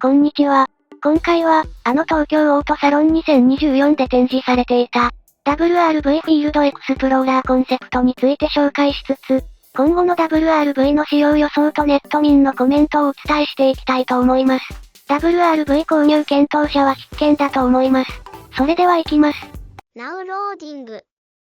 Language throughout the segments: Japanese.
こんにちは。今回は、東京オートサロン2024で展示されていた、WRV フィールドエクスプローラーコンセプトについて紹介しつつ、今後の WRV の使用予想とネット民のコメントをお伝えしていきたいと思います。WRV 購入検討者は必見だと思います。それでは行きます。Now loading。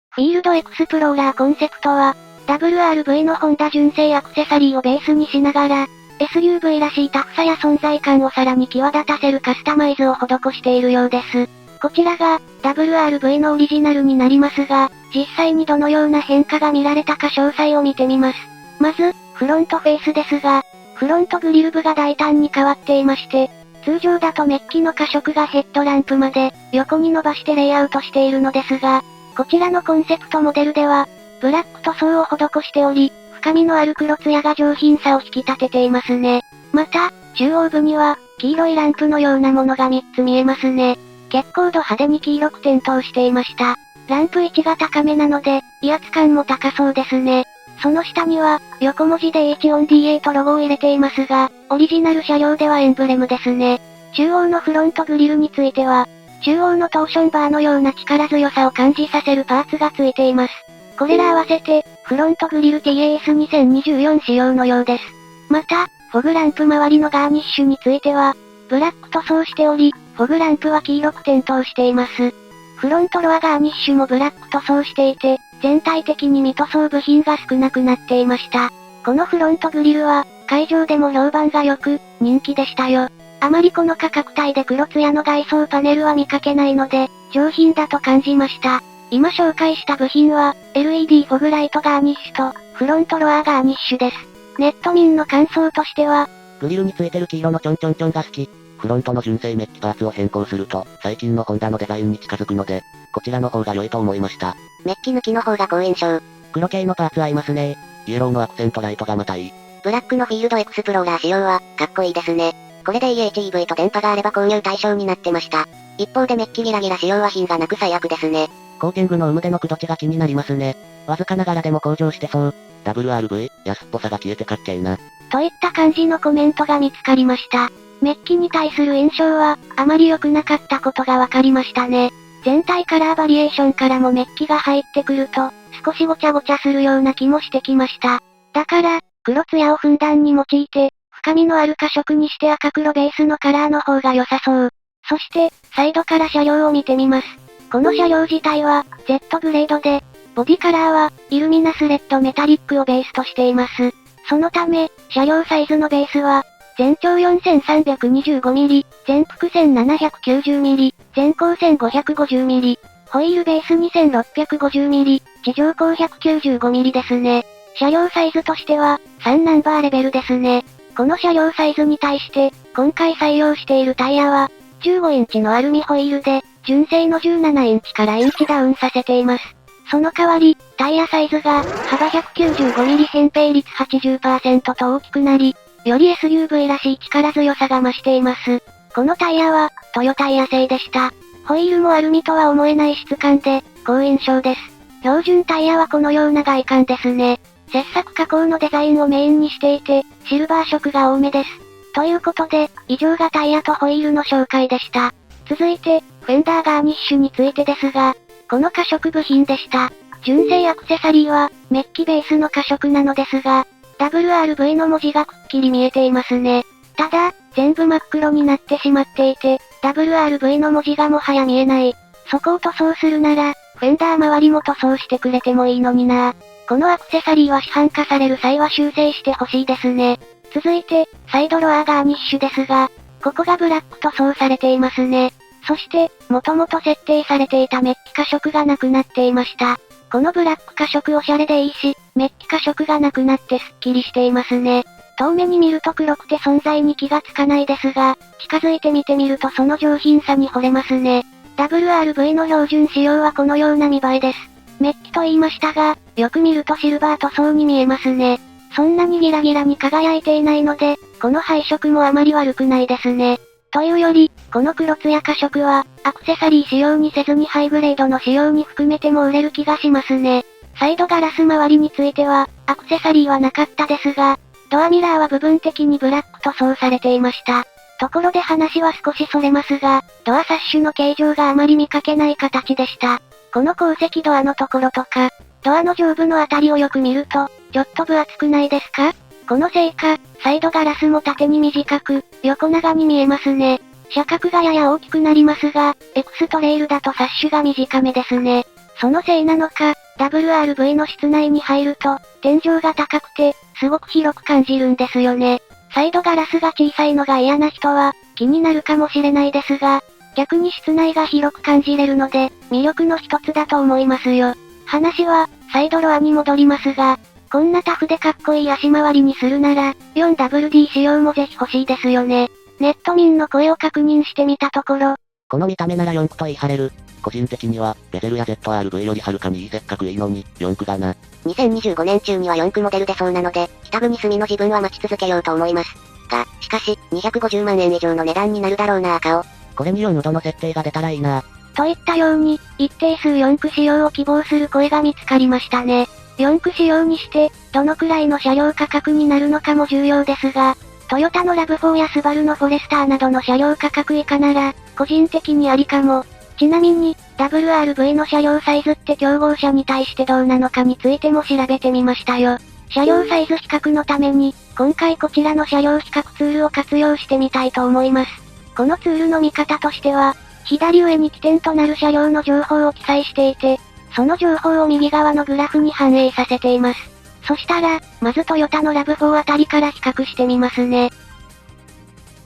フィールドエクスプローラーコンセプトは、WRV のホンダ純正アクセサリーをベースにしながら、SUV らしいタフさや存在感をさらに際立たせるカスタマイズを施しているようです。こちらが、WRV のオリジナルになりますが、実際にどのような変化が見られたか詳細を見てみます。まず、フロントフェイスですが、フロントグリル部が大胆に変わっていまして、通常だとメッキの加色がヘッドランプまで、横に伸ばしてレイアウトしているのですが、こちらのコンセプトモデルでは、ブラック塗装を施しており、深みのある黒艶が上品さを引き立てていますね。また、中央部には、黄色いランプのようなものが3つ見えますね。結構度派手に黄色く点灯していました。ランプ位置が高めなので、威圧感も高そうですね。その下には、横文字で H-on-DA とロゴを入れていますが、オリジナル車両ではエンブレムですね。中央のフロントグリルについては、中央のトーションバーのような力強さを感じさせるパーツがついています。これら合わせて、フロントグリル TAS2024 仕様のようです。また、フォグランプ周りのガーニッシュについては、ブラック塗装しており、フォグランプは黄色く点灯しています。フロントロアガーニッシュもブラック塗装していて、全体的に未塗装部品が少なくなっていました。このフロントグリルは、会場でも評判が良く、人気でしたよ。あまりこの価格帯で黒艶の外装パネルは見かけないので、上品だと感じました。今紹介した部品は、LED フォグライトガーニッシュと、フロントロアガーニッシュです。ネット民の感想としては、グリルについてる黄色のちょんちょんちょんが好き。フロントの純正メッキパーツを変更すると、最近のホンダのデザインに近づくので、こちらの方が良いと思いました。メッキ抜きの方が好印象。黒系のパーツ合いますね。イエローのアクセントライトがまたいい。ブラックのフィールドエクスプローラー仕様は、かっこいいですね。これで EHEV と電波があれば購入対象になってました。一方でメッキギラギラ仕様は品がなく最悪ですね。コーティングの有無での口どちが気になりますね。わずかながらでも向上してそう。WRV、安っぽさが消えてかっけえな。といった感じのコメントが見つかりました。メッキに対する印象は、あまり良くなかったことがわかりましたね。全体カラーバリエーションからもメッキが入ってくると、少しごちゃごちゃするような気もしてきました。だから、黒艶をふんだんに用いて、深みのある褐色にして赤黒ベースのカラーの方が良さそう。そして、サイドから車両を見てみます。この車両自体は、Z グレードで、ボディカラーは、イルミナスレッドメタリックをベースとしています。そのため、車両サイズのベースは、全長 4325mm、全幅 1790mm、全高 1550mm、ホイールベース 2650mm、地上高 195mm ですね。車両サイズとしては、3ナンバーレベルですね。この車両サイズに対して、今回採用しているタイヤは、15インチのアルミホイールで、純正の17インチからインチダウンさせています。その代わり、タイヤサイズが、幅 195mm 扁平率 80% と大きくなり、より SUV らしい力強さが増しています。このタイヤは、トヨタイヤ製でした。ホイールもアルミとは思えない質感で、好印象です。標準タイヤはこのような外観ですね。切削加工のデザインをメインにしていて、シルバー色が多めです。ということで、以上がタイヤとホイールの紹介でした。続いて、フェンダーガーニッシュについてですが、この加色部品でした。純正アクセサリーは、メッキベースの加色なのですが、WRV の文字がくっきり見えていますね。ただ、全部真っ黒になってしまっていて、WRV の文字がもはや見えない。そこを塗装するなら、フェンダー周りも塗装してくれてもいいのにな。このアクセサリーは市販化される際は修正してほしいですね。続いて、サイドロアガーニッシュですが、ここがブラック塗装されていますね。そして、もともと設定されていたメッキ加色がなくなっていました。このブラック加色おしゃれでいいし、メッキ加色がなくなってスッキリしていますね。遠目に見ると黒くて存在に気がつかないですが、近づいて見てみるとその上品さに惚れますね。WRV の標準仕様はこのような見栄えです。メッキと言いましたが、よく見るとシルバー塗装に見えますね。そんなにギラギラに輝いていないので、この配色もあまり悪くないですね。というより、この黒艶加色は、アクセサリー仕様にせずにハイグレードの仕様に含めても売れる気がしますね。サイドガラス周りについては、アクセサリーはなかったですが、ドアミラーは部分的にブラック塗装されていました。ところで話は少しそれますが、ドアサッシュの形状があまり見かけない形でした。この鉱石ドアのところとか、ドアの上部のあたりをよく見ると、ちょっと分厚くないですか？このせいか、サイドガラスも縦に短く、横長に見えますね。車角がやや大きくなりますが、エクストレイルだとサッシュが短めですね。そのせいなのか、WRV の室内に入ると、天井が高くて、すごく広く感じるんですよね。サイドガラスが小さいのが嫌な人は、気になるかもしれないですが、逆に室内が広く感じれるので、魅力の一つだと思いますよ。話は、サイドロアに戻りますが、こんなタフでかっこいい足回りにするなら、4WD 仕様もぜひ欲しいですよね。ネット民の声を確認してみたところ、この見た目なら4区と言い張れる。個人的には、ベゼルや ZRV よりはるかにいいせっかくいいのに、4区がな。2025年中には4区モデル出そうなので、北国住みの自分は待ち続けようと思います。が、しかし、250万円以上の値段になるだろうな顔。これに4ウドの設定が出たらいいな。といったように、一定数4区仕様を希望する声が見つかりましたね。4区仕様にして、どのくらいの車両価格になるのかも重要ですが、トヨタのラブ4やスバルのフォレスターなどの車両価格以下なら、個人的にありかも。ちなみに、WRV の車両サイズって競合車に対してどうなのかについても調べてみましたよ。車両サイズ比較のために、今回こちらの車両比較ツールを活用してみたいと思います。このツールの見方としては、左上に起点となる車両の情報を記載していて、その情報を右側のグラフに反映させています。そしたら、まずトヨタのラブ4あたりから比較してみますね。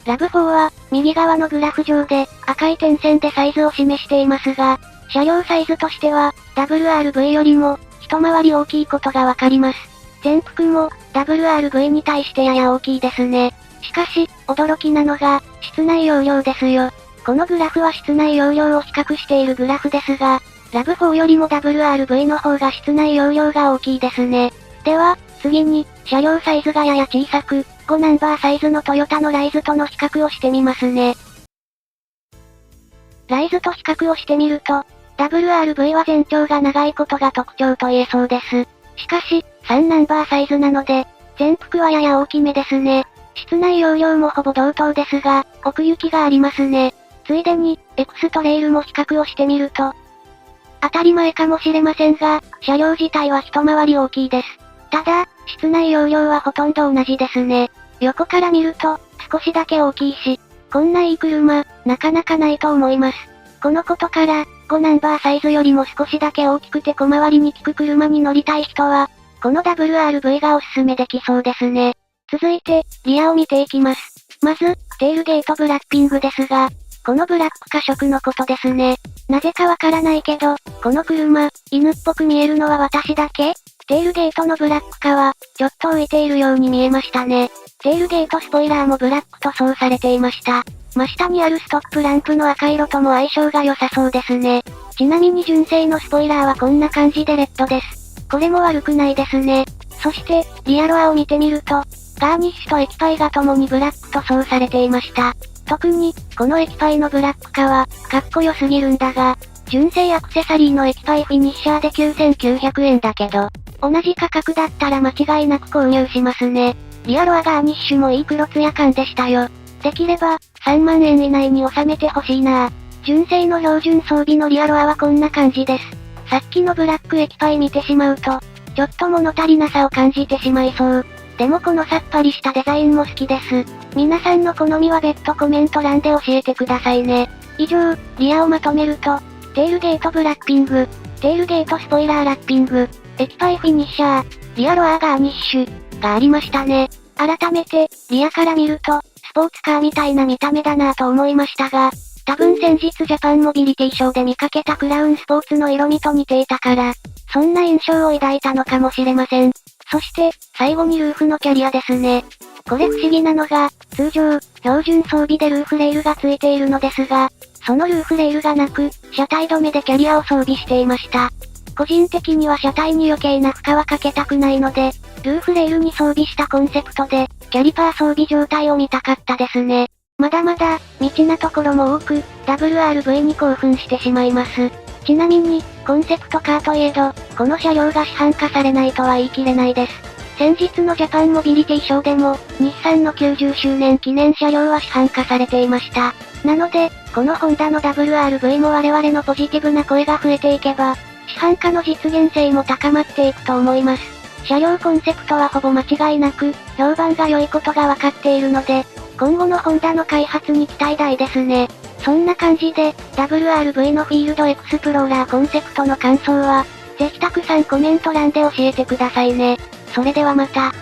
ラブ4は、右側のグラフ上で、赤い点線でサイズを示していますが、車両サイズとしては、WRV よりも、一回り大きいことがわかります。前幅も、WRV に対してやや大きいですね。しかし、驚きなのが、室内容量ですよ。このグラフは室内容量を比較しているグラフですが、ラブ4よりも WRV の方が室内容量が大きいですね。では、次に、車両サイズがやや小さく、5ナンバーサイズのトヨタのライズとの比較をしてみますね。ライズと比較をしてみると、WRV は全長が長いことが特徴と言えそうです。しかし、3ナンバーサイズなので、前幅はやや大きめですね。室内容量もほぼ同等ですが、奥行きがありますね。ついでに、エクストレイルも比較をしてみると、当たり前かもしれませんが、車両自体は一回り大きいです。ただ、室内容量はほとんど同じですね。横から見ると、少しだけ大きいし、こんないい車、なかなかないと思います。このことから、5ナンバーサイズよりも少しだけ大きくて小回りに利く車に乗りたい人は、この WRV がおすすめできそうですね。続いて、リアを見ていきます。まず、テールゲートブラッピングですが、このブラック化色のことですね。なぜかわからないけど、この車、犬っぽく見えるのは私だけ？テールゲートのブラック化は、ちょっと浮いているように見えましたね。テールゲートスポイラーもブラック塗装されていました。真下にあるストップランプの赤色とも相性が良さそうですね。ちなみに純正のスポイラーはこんな感じでレッドです。これも悪くないですね。そして、リアロアを見てみると、ガーニッシュとエキパイが共にブラック塗装されていました。特に、このエキパイのブラック化は、かっこよすぎるんだが、純正アクセサリーのエキパイフィニッシャーで9900円だけど、同じ価格だったら間違いなく購入しますね。リアロアガーニッシュもいい黒ツヤ感でしたよ。できれば、3万円以内に収めてほしいなぁ。純正の標準装備のリアロアはこんな感じです。さっきのブラックエキパイ見てしまうと、ちょっと物足りなさを感じてしまいそう。でもこのさっぱりしたデザインも好きです。皆さんの好みは別途コメント欄で教えてくださいね。以上、リアをまとめると、テールゲートブラッピング、テールゲートスポイラーラッピング、エキパイフィニッシャー、リアロアガーニッシュ、がありましたね。改めて、リアから見ると、スポーツカーみたいな見た目だなぁと思いましたが、多分先日ジャパンモビリティショーで見かけたクラウンスポーツの色味と似ていたから、そんな印象を抱いたのかもしれません。そして、最後にルーフのキャリアですね。これ不思議なのが、通常、標準装備でルーフレールがついているのですが、そのルーフレールがなく、車体止めでキャリアを装備していました。個人的には車体に余計な負荷はかけたくないので、ルーフレールに装備したコンセプトで、キャリパー装備状態を見たかったですね。まだまだ、未知なところも多く、WRV に興奮してしまいます。ちなみに、コンセプトカーといえど、この車両が市販化されないとは言い切れないです。先日のジャパンモビリティショーでも、日産の90周年記念車両は市販化されていました。なので、このホンダの WRV も我々のポジティブな声が増えていけば、市販化の実現性も高まっていくと思います。車両コンセプトはほぼ間違いなく、評判が良いことがわかっているので、今後のホンダの開発に期待大ですね。そんな感じで、WRV のフィールドエクスプローラーコンセプトの感想は、ぜひたくさんコメント欄で教えてくださいね。それではまた。